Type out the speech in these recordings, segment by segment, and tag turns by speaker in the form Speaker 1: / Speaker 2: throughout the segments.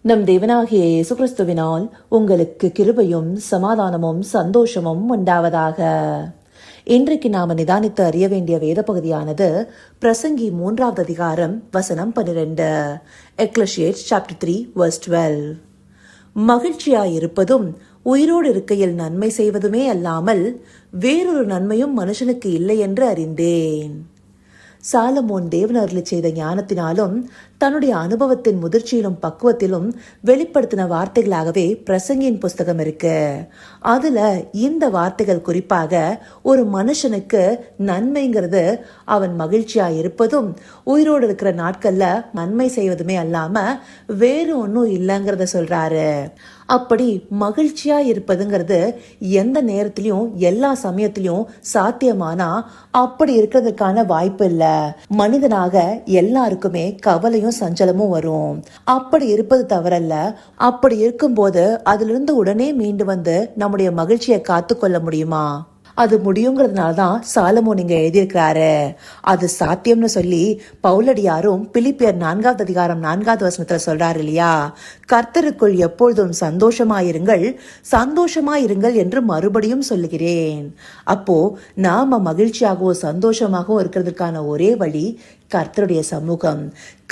Speaker 1: நம் தேவனாகிய இயேசு கிறிஸ்துவினால் உங்களுக்கு கிருபையும் சமாதானமும் சந்தோஷமும் உண்டாவதாக. இன்றைக்கு நாம நிதானித்து அறிய வேண்டிய வேத பகுதியானது பிரசங்கி 3வது அதிகாரம் வசனம் 12. எக்லெசியஸ் சாப்டர் 3 verse 12. மகிழ்ச்சியாயிருப்பதும் உயிரோடு இருக்கையில் நன்மை செய்வதுமே அல்லாமல் வேறொரு நன்மையும் மனுஷனுக்கு இல்லை என்று அறிந்தேன். சாலமோன் தேவன் அருளி செய்த ஞானத்தினாலும் தன்னுடைய அனுபவத்தின் முதிர்ச்சியிலும் பக்குவத்திலும் வெளிப்படுத்தின வார்த்தைகளாகவே பிரசங்கியின் புஸ்தகம் இருக்கு. அதுல இந்த வார்த்தைகள் குறிப்பாக ஒரு மனுஷனுக்கு நன்மைங்கிறது அவன் மகிழ்ச்சியா இருப்பதும் உயிரோடு இருக்கிற நாட்கள்ல நன்மை செய்வதுமே அல்லாம வேறு ஒன்னும் இல்லைங்கிறத சொல்றாரு. அப்படி மகிழ்ச்சியா இருப்பதுங்கிறது எந்த நேரத்திலையும் எல்லா சமயத்திலையும் சாத்தியமானா அப்படி இருக்கிறதுக்கான வாய்ப்பு இல்ல. மனிதனாக எல்லாருக்குமே கவலையும் சஞ்சலமும் வரும். அப்படி இருப்பது தவறல்ல. அப்படி இருக்கும்போது அதுல இருந்து உடனே மீண்டு வந்து நம்முடைய மகிழ்ச்சியை காத்து கொள்ள முடியுமா? அது முடியுங்கிறதுனாலதான் சாலமோன் இங்க எழுதியிருக்கிறாரு. அது சாத்தியம்னு சொல்லி பவுலடியாரும் பிலிப்பியர் 4வது அதிகாரம் 4வது வசனத்துல சொல்றாரு இல்லையா, கர்த்தருக்குள் எப்பொழுதும் சந்தோஷமாயிருங்கள் என்று மறுபடியும் சொல்லுகிறேன். அப்போ நாம மகிழ்ச்சியாகவும் சந்தோஷமாகவும் இருக்கிறதுக்கான ஒரே வழி கர்த்தருடைய சமூகம்.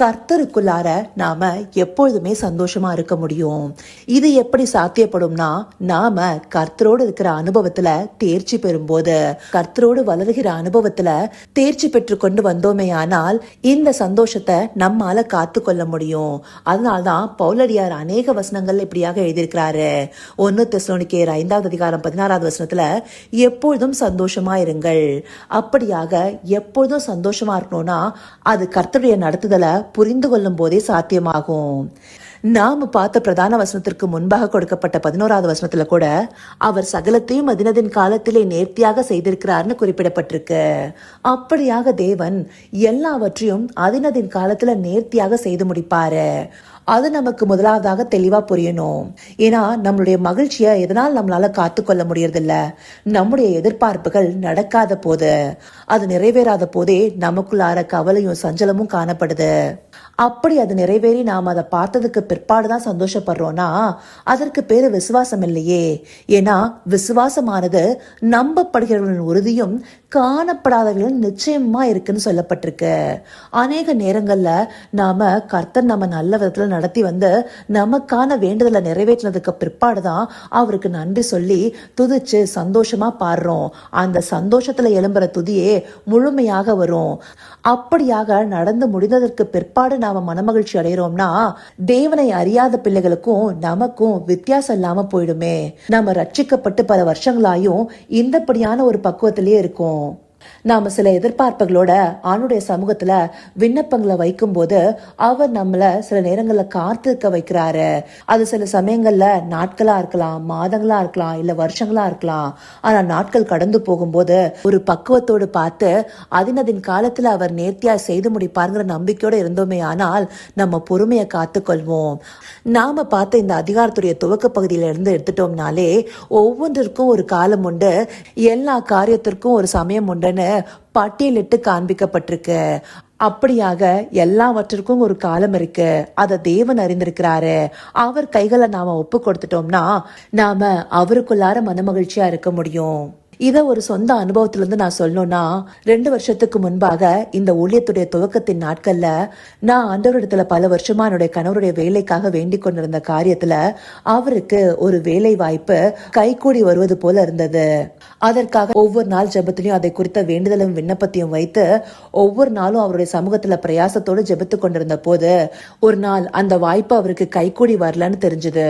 Speaker 1: கர்த்தருக்குள்ளார நாம எப்பொழுதுமே சந்தோஷமா இருக்க முடியும். இது எப்படி சாத்தியப்படும்னா, நாம கர்த்தரோடு இருக்கிற அனுபவத்துல தேர்ச்சி பெறும்போது, கர்த்தரோடு வளர்கிற அனுபவத்துல தேர்ச்சி பெற்று கொண்டு வந்தோமே ஆனால் இந்த சந்தோஷத்தை நம்மால காத்து கொள்ள முடியும். அதனால்தான் பவுலடியார் அநேக வசனங்கள் இப்படியாக எழுதியிருக்கிறாரு. 1 தெசலோனிக்கேயர் 5வது அதிகாரம் 16வது வசனத்துல எப்பொழுதும் சந்தோஷமா இருங்கள். அப்படியாக எப்பொழுதும் சந்தோஷமா இருக்கணும்னா அது கர்த்தருடைய நடத்துதலை புரிந்து கொள்ளும் போதே சாத்தியமாகும். நாம பார்த்த பிரதான வசனத்திற்கு முன்பாக கொடுக்கப்பட்ட 11வது வசனத்துல கூட அவர் சகலத்தையும் அதினதின் காலத்திலே நேர்த்தியாக செய்திருக்கிறார்னு குறிப்பிடப்பட்டிருக்கு. அப்படியாக தேவன் எல்லாவற்றையும் அதினதின் காலத்துல நேர்த்தியாக செய்து முடிப்பாரு. அது நமக்கு முதலாவதாக தெளிவா புரியணும். ஏன்னா நம்மளுடைய மகிழ்ச்சியை எதனால் நம்மளால காத்துக்கொள்ள முடியறதில்ல. நம்முடைய எதிர்பார்ப்புகள் நடக்காத போது, அது நிறைவேறாத போதே நமக்குள்ளார கவலையும் சஞ்சலமும் காணப்படுது. அப்படி அது நிறைவேறி நாம் அதை பார்த்ததுக்கு பிற்பாடுதான் சந்தோஷப்படுறோம்னா அதற்கு பேரு விசுவாசம் இல்லையே. ஏன்னா விசுவாசமானது நம்பப்படுகிறவர்களின் உறுதியும் காணப்படாதவர்களின் நிச்சயமா இருக்குன்னு சொல்லப்பட்டிருக்கு. அநேக நேரங்கள்ல நாம கர்த்தர் நம்ம நல்ல விதத்துல நடத்தி வந்து நமக்கான வேண்டுதலை நிறைவேற்றினதுக்கு பிற்பாடுதான் அவருக்கு நன்றி சொல்லி துதிச்சு சந்தோஷமா பாடுறோம். அந்த சந்தோஷத்துல எழும்புற துதியே முழுமையாக வரும். அப்படியாக நடந்து முடிந்ததற்கு பிற்பாடு நாம மனமகிழ்ச்சி அடைகிறோம்னா தேவனை அறியாத பிள்ளைகளுக்கும் நமக்கும் வித்தியாசம் இல்லாம போயிடுமே. நாம ரட்சிக்கப்பட்டு பல வருஷங்களாயும் இந்தப்படியான ஒரு பக்குவத்திலேயே இருக்கும். நாம சில எதிர்பார்ப்புகளோட ஆணுடைய சமூகத்துல விண்ணப்பங்களை வைக்கும் போது அவர் நம்மள சில நேரங்கள்ல காத்திருக்க வைக்கிறாரு. அது சில சமயங்கள்ல நாட்களா இருக்கலாம், மாதங்களா இருக்கலாம், இல்ல வருஷங்களா இருக்கலாம். ஆனா நாட்கள் கடந்து போகும்போது ஒரு பக்குவத்தோடு பார்த்து அதினதின் காலத்துல அவர் நேர்த்தியா செய்து முடிப்பாருங்கிற நம்பிக்கையோட இருந்தோமே ஆனால் நம்ம பொறுமையை காத்து கொள்வோம். நாம பார்த்த இந்த அதிகாரத்துடைய துவக்க பகுதியில இருந்து எடுத்துட்டோம்னாலே ஒவ்வொன்றிற்கும் ஒரு காலம் உண்டு, எல்லா காரியத்திற்கும் ஒரு சமயம் உண்டுன்னு பட்டியலிட்டு காண்பிக்கப்பட்டிருக்கு. அப்படியாக எல்லாவற்றிற்கும் ஒரு காலம் இருக்கு. அதை தேவன் அறிந்திருக்கிறாரு. அவர் கைகளை நாம ஒப்பு கொடுத்துட்டோம்னா நாம அவருக்குள்ளார மனமகிழ்ச்சியா இருக்க முடியும். இத ஒரு சொந்த அனுபவத்திலிருந்து நான் சொல்லணும்னா, 2 வருஷத்துக்கு முன்பாக இந்த ஊழியத்துடைய துவக்கத்தின் நாட்கள்ல நான் ஆண்டவரிடத்துல பல வருஷமா என்னுடைய கணவருடைய வேலைக்காக வேண்டிக் கொண்டிருந்த காரியத்துல அவருக்கு ஒரு வேலை வாய்ப்பு கைகூடி வருவது போல இருந்தது. அதற்காக ஒவ்வொரு நாள் ஜெபத்திலையும் அதை குறித்த வேண்டுதலும் விண்ணப்பத்தையும் வைத்து ஒவ்வொரு நாளும் அவருடைய சமூகத்துல பிரயாசத்தோடு ஜெபித்து கொண்டிருந்த போது ஒரு நாள் அந்த வாய்ப்பு அவருக்கு கைகூடி வரலன்னு தெரிஞ்சது.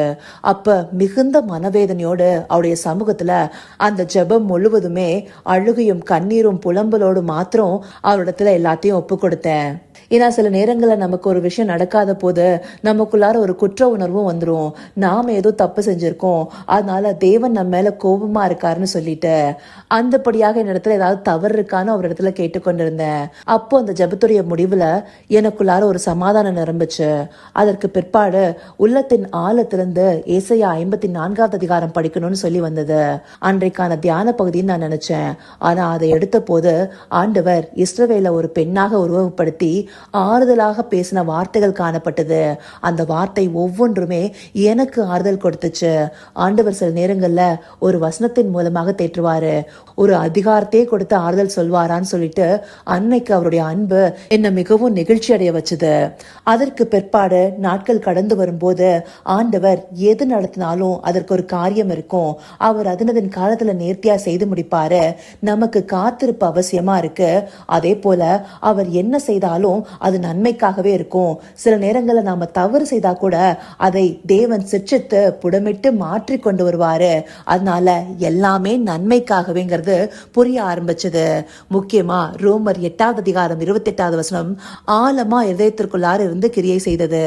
Speaker 1: அப்ப மிகுந்த மனவேதனையோடு அவருடைய சமூகத்துல அந்த ஜெபம் முழுவதுமே அழுகையும் கண்ணீரும் புலம்பலோடு மாத்திரம் அவரிடத்துல எல்லாத்தையும் ஒப்பு கொடுத்தேன். ஏன்னா சில நேரங்கள்ல நமக்கு ஒரு விஷயம் நடக்காத போது நமக்குள்ளார ஒரு குற்ற உணர்வும் வந்துடும். நாம ஏதோ தப்பு செஞ்சிருக்கோம், அதனால தேவன் நம்ம மேல கோபமா இருக்காருன்னு சொல்லிட்டு அந்தபடியாக என்னிடத்துல ஏதாவது தவறு இருக்கான்னு அவர் இடத்துல கேட்டுக்கொண்டிருந்தேன். அப்போ அந்த ஜெபத்துடைய முடிவுல எனக்குள்ளார ஒரு சமாதானம் நிரம்பிச்சு. அதற்கு பிற்பாடு உள்ளத்தின் ஆழத்திலிருந்து ஏசாயா 54வது அதிகாரம் படிக்கணும்னு சொல்லி வந்தது. அன்றைக்கான தியான பகுதின்னு நான் நினைச்சேன். ஆனா அதை எடுத்த போது ஆண்டவர் இஸ்ரவேலை ஒரு பெண்ணாக உருவகப்படுத்தி ஆறுதலாக பேசின வார்த்தைகள் காணப்பட்டது. அந்த வார்த்தை ஒவ்வொன்றுமே எனக்கு ஆறுதல் கொடுத்துச்சு. ஆண்டவர் சில நேரங்கள்ல ஒரு வசனத்தின் மூலமாக தேற்றுவாரு, ஒரு அதிகாரத்தையே கொடுத்து ஆறுதல் சொல்வாரான்னு சொல்லிட்டு அன்னைக்கு அவருடைய அன்பு என்ன மிகவும் நெகிழ்ச்சி அடைய வச்சது. அதற்கு பிற்பாடு நாட்கள் கடந்து வரும்போது ஆண்டவர் எது நடத்தினாலும் அதற்கு ஒரு காரியம் இருக்கும். அவர் அதனதின் காலத்துல நேர்த்தியா செய்து முடிப்பாரு. நமக்கு காத்திருப்பு அவசியமா இருக்கு. அதே போல அவர் என்ன செய்தாலும் அது நன்மைக்காகவே இருக்கும். சில நேரங்கள்ல நாம தவறு செய்தா கூட அதை தேவன் சிற்சித்து புடமிட்டு மாற்றி கொண்டு வருவாரு. அதனால எல்லாமே நன்மைக்காகவேங்கிறது புரிய ஆரம்பிச்சது. முக்கியமா ரோமர் 8வது அதிகாரம் 28வது வசனம் ஆழமா இதயத்திற்குள்ளார இருந்து கிரியை செய்தது.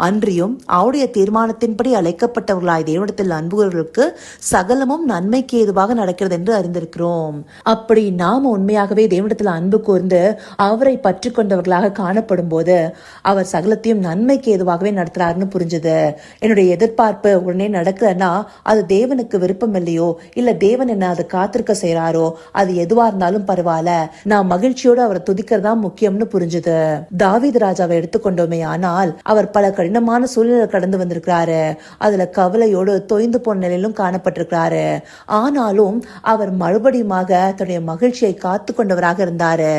Speaker 1: அன்றியும் அவருடைய தீர்மானத்தின்படி அழைக்கப்பட்டவர்களாய் தேவனிடத்தில் அன்புகளுக்கு சகலமும் நன்மைக்கு ஏதுவாக நடக்கிறது என்று அறிந்திருக்கிறோம். அப்படி நாம உண்மையாகவே தேவனிடத்தில் அன்பு கூர்ந்து அவரை பற்றி கொண்டவர்களாக காணப்படும் போது அவர் சகலத்தையும் நன்மைக்கு ஏதுவாகவே நடத்துறாருன்னு புரிஞ்சது. என்னுடைய எதிர்பார்ப்பு உடனே நடக்கலன்னா அது தேவனுக்கு விருப்பம் இல்லையோ, இல்ல தேவன் என்ன அதை காத்திருக்க செய்யறாரோ, அது எதுவா இருந்தாலும் பரவாயில்ல, நான் மகிழ்ச்சியோடு அவரை துதிக்கிறதா முக்கியம்னு புரிஞ்சுது. தாவீது ராஜாவை எடுத்துக்கொண்டோமே ஆனால் அவர் பல கடினமான சூழ்நிலை கடந்து வந்திருக்கிறாரு. அதுல கவலையோடு தொய்ந்து போன நிலையிலும் காணப்பட்டிருக்கிறாரு. ஆனாலும் அவர் மறுபடியுமாக தன்னுடைய மகிழ்ச்சியை காத்து கொண்டவராக இருந்தாரு.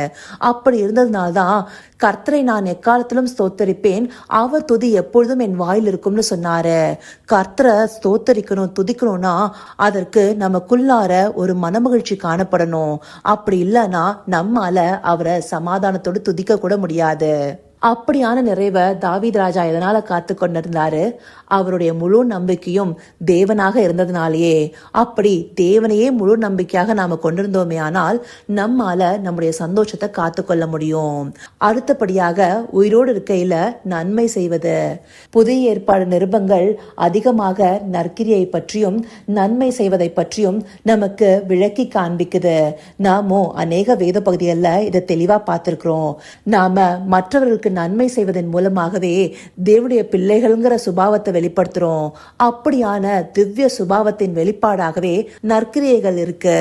Speaker 1: அப்படி இருந்ததுனால்தான் கர்த்தரை நான் எக்காலத்திலும் ஸ்தோத்தரிப்பேன், அவர் துதி எப்பொழுதும் என் வாயில் இருக்கும்னு சொன்னாரு. கர்த்தரை ஸ்தோத்தரிக்கணும், துதிக்கணும்னா அதற்கு நமக்குள்ளார ஒரு மனமகிழ்ச்சி காணப்படணும். அப்படி இல்லைன்னா நம்மால அவரை சமாதானத்தோடு துதிக்க கூட முடியாது. அப்படியான நிறைவை தாவீது ராஜா எதனால காத்து கொண்டிருந்தாரு? அவருடைய முழு நம்பிக்கையும் தேவனாக இருந்ததுனாலேயே. அப்படி தேவனையே முழு நம்பிக்கையாக நாம கொண்டிருந்தோமே ஆனால் நம்மால நம்முடைய சந்தோஷத்தை காத்து கொள்ள முடியும். அடுத்தபடியாக உயிரோடு இருக்கையில நன்மை செய்வது. புதிய ஏற்பாடு நிருபங்கள் அதிகமாக நற்கிரியை பற்றியும் நன்மை செய்வதை பற்றியும் நமக்கு விளக்கி காண்பிக்குது. நாமும் அநேக வேத பகுதிகளில் இதை தெளிவா பார்த்திருக்கிறோம். நாம மற்றவர்களுக்கு நன்மை செய்வதன் மூலமாகவே தேவனுடைய பிள்ளைகள்ங்கிற சுபாவத்தை வெளிப்படுத்துறோம். அப்படியான திவ்ய சுபாவத்தின் வெளிப்பாடாகவே நற்கிரியைகள் இருக்கு.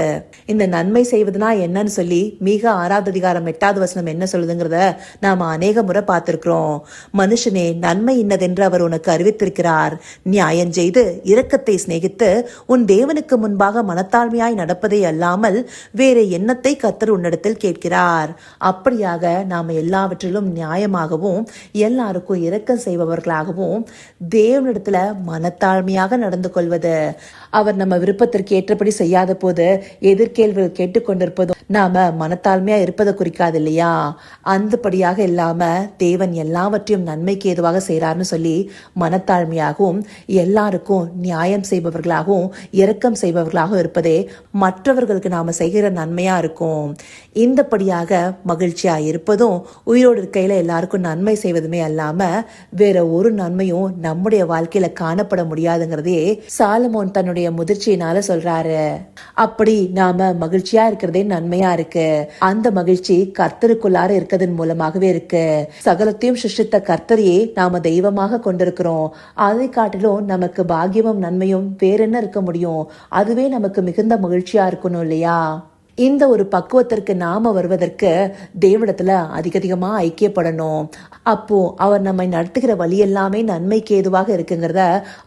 Speaker 1: இந்த நன்மை செய்வதுனா என்னன்னு சொல்லி மீக 6வது அதிகாரம் 8வது வசனம் என்ன சொல்லுதுங்கிறத நாம அநேக முறை பார்த்திருக்கிறோம். மனுஷனே, நன்மை இன்னதென்று அவர் உனக்கு அறிவித்திருக்கிறார். நியாயம் செய்து இரக்கத்தை சிநேகித்து உன் தேவனுக்கு முன்பாக மனத்தாழ்மையாய் நடப்பதை அல்லாமல் வேற எண்ணத்தை கர்த்தர் உன்னிடத்தில் கேட்கிறார். அப்படியாக நாம எல்லாவற்றிலும் நியாயமாகவும் எல்லாருக்கும் இரக்கம் செய்பவர்களாகவும் தேவனிடத்துல மனத்தாழ்மையாக நடந்து கொள்வது. அவர் நம்ம விருப்பத்திற்கு ஏற்றபடி செய்யாத போது எதிர்கேள்விகள் கேட்டுக்கொண்டிருப்பதும் நாம மனத்தாழ்மையா இருப்பதை குறிக்காது இல்லையா? அந்தபடியாக இல்லாம தேவன் எல்லாவற்றையும் நன்மைக்கு ஏதுவாக செய்யறாருன்னு சொல்லி மனத்தாழ்மையாகவும் எல்லாருக்கும் நியாயம் செய்பவர்களாகவும் இரக்கம் செய்பவர்களாகவும் இருப்பதே மற்றவர்களுக்கு நாம செய்கிற நன்மையா இருக்கும். இந்தபடியாக மகிழ்ச்சியா இருப்பதும் உயிரோடு இருக்கையில எல்லாருக்கும் நன்மை செய்வதுமே அல்லாம வேற ஒரு நன்மையும் நம்முடைய வாழ்க்கையில காணப்பட முடியாதுங்கிறதே சாலமோன் தன்னுடைய முதிர்ச்சியினால சொல்றாரு. அப்படி நாம மகிழ்ச்சியா இருக்கிறதே நன்மையா இருக்கு. அந்த மகிழ்ச்சி கர்த்தருக்குள்ளார இருக்கிறதன் மூலமாகவே இருக்கு. சகலத்தையும் சிருஷ்டித்த கர்த்தரையே நாம தெய்வமாக கொண்டிருக்கிறோம். அதை காட்டிலும் நமக்கு பாக்கியமும் நன்மையும் வேற என்ன இருக்க முடியும்? அதுவே நமக்கு மிகுந்த மகிழ்ச்சியா இருக்கணும் இல்லையா? இந்த ஒரு பக்குவத்திற்கு நாம வருவதற்கு தேவனிடத்துல அதிகமா ஐக்கியப்படணும். அப்போ அவர் நம்மை நடத்துகிற வழி எல்லாமே நன்மைக்கு ஏதுவாக இருக்குங்கிறத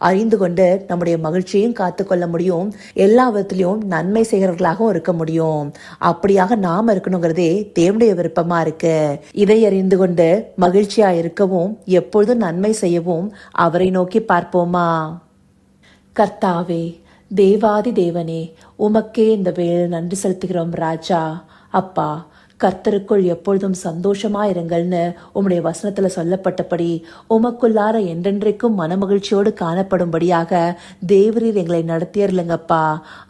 Speaker 1: அறிந்து கொண்டு நம்முடைய மகிழ்ச்சியையும் காத்து கொள்ள முடியும். எல்லா விதத்திலையும் நன்மை செய்கிறவர்களாகவும் இருக்க முடியும். அப்படியாக நாம இருக்கணுங்கிறதே தேவனுடைய விருப்பமா இருக்கு. இதை அறிந்து கொண்டு மகிழ்ச்சியா இருக்கவும் எப்பொழுதும் நன்மை செய்யவும் அவரை நோக்கி பார்ப்போமா? கர்த்தாவே, தேவாதி தேவனே, உமக்கே இந்த வேளை நன்றி செலுத்துகிறோம் ராஜா. அப்பா, கர்த்தருக்குள் எப்பொழுதும் சந்தோஷமா இருங்கள்னு உம்முடைய வசனத்துல சொல்லப்பட்டபடி உமக்குள்ளார என்றென்றைக்கும் மனமகிழ்ச்சியோடு காணப்படும்படியாக தேவரீர் எங்களை நடத்தியர்லங்கப்பா.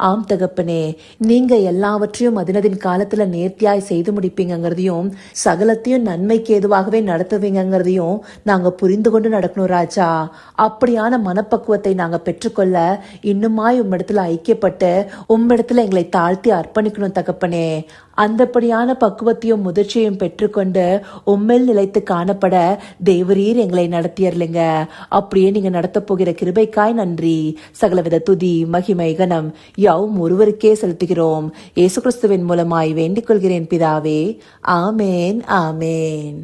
Speaker 1: ஆம் தகப்பனே, நீங்க எல்லாவற்றையும் அதினதின் காலத்துல நேர்த்தியாய் செய்து முடிப்பீங்கிறதையும் சகலத்தையும் நன்மைக்கு ஏதுவாகவே நடத்துவீங்கிறதையும் நாங்க புரிந்து கொண்டு நடக்கணும் ராஜா. அப்படியான மனப்பக்குவத்தை நாங்க பெற்றுக்கொள்ள இன்னுமாய் உம்மிடத்துல ஐக்கியப்பட்டு உம்மிடத்துல எங்களை தாழ்த்தி அர்ப்பணிக்கணும் தகப்பனே. அந்தப்படியான பக்குவத்தையும் முதிர்ச்சியும் பெற்றுக்கொண்டு உம்மில் நிலைத்து காணப்பட தேவரீர் எங்களை நடத்தியர்லிங்க. அப்படியே நீங்க நடத்த போகிற கிருபைக்காய் நன்றி. சகலவித துதி மகிமை கனம் யாவும் ஒருவருக்கே செலுத்துகிறோம். இயேசு கிறிஸ்துவின் மூலமாய் வேண்டிக் கொள்கிறேன் பிதாவே. ஆமேன், ஆமேன்.